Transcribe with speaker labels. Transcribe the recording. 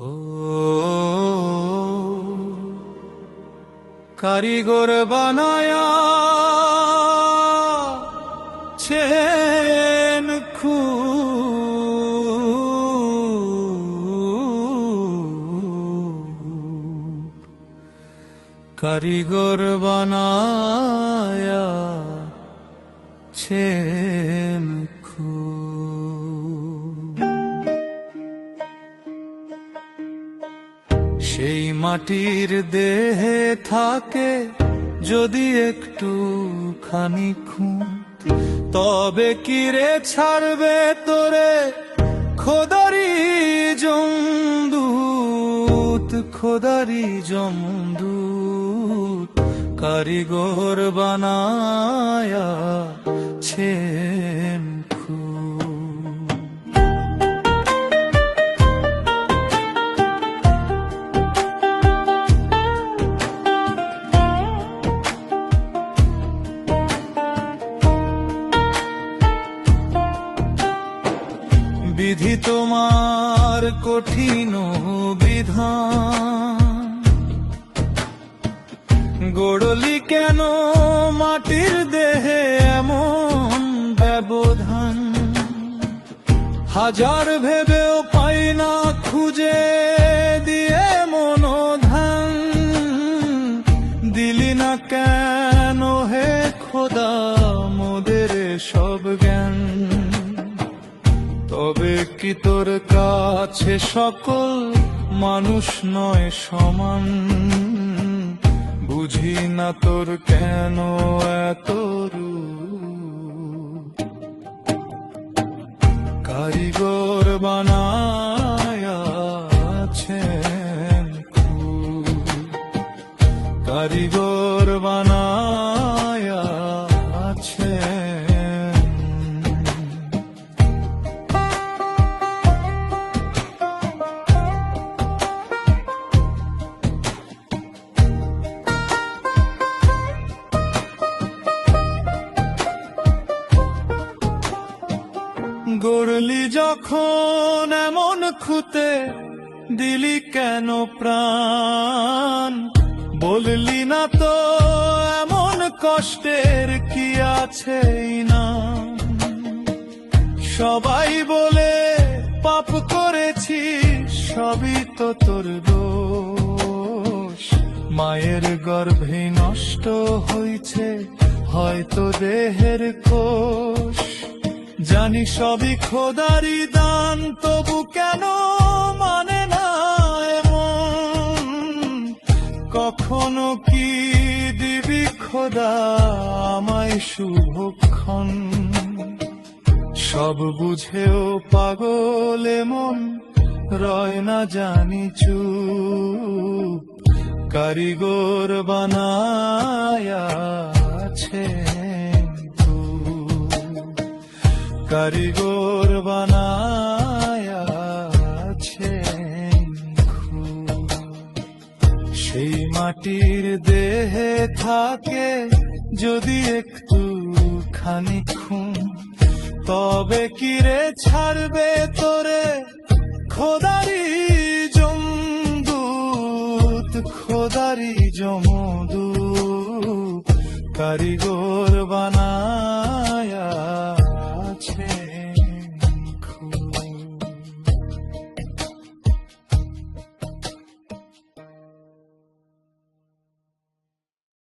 Speaker 1: ও কারিগর বানায়া ছেন কারিগর বানায়া ছেন সেই মাটির দেহে থাকে যদি একটু খানি খুন, তবে কিরে ছাড়বে তোরে খোদারি জমদূত, খোদারি জমদূত কারিগর বানায়া ছেন বিধি তোমার কঠিন বিধান, গড়লি কেন মাটির দেহে এমন ব্যবধান? হাজার ভেবেও পাই না খুঁজে দিয়ে মনোধান, দিলি না কেন হে খোদা মোদের সব জ্ঞান? তবে কি তোর কাছে সকল মানুষ নয় সমান? বুঝি না তোর কেন এত রূপ, কারিগর বানায়া ছেন কারিগর বানায়া ছেন। গড়লি যখন এমন খুঁতে দিলি কেন প্রাণ? বললি না তো এমন কষ্টের কি আছে না? সবাই বলে পাপ করেছি, সবই তো তোর দোষ। মায়ের গর্ভে নষ্ট হইছে হয়তো দেহের কোষ। জানি সবই খোদারি দান, তবু কেন মানে না এমন? কখনো কি দিবি খোদা আমায় শুভক্ষণ? সব বুঝেও পাগল মন রয় না জানি চুপ, কারিগর বানায়া ছেন কারিগর বানায়া ছেন। সেই মাটির দেহে থাকে যদি একটু খানি খুন, তবে কিরে ছাড়বে তোরে খোদারি জমদূত, খোদারি জমদূত কারিগর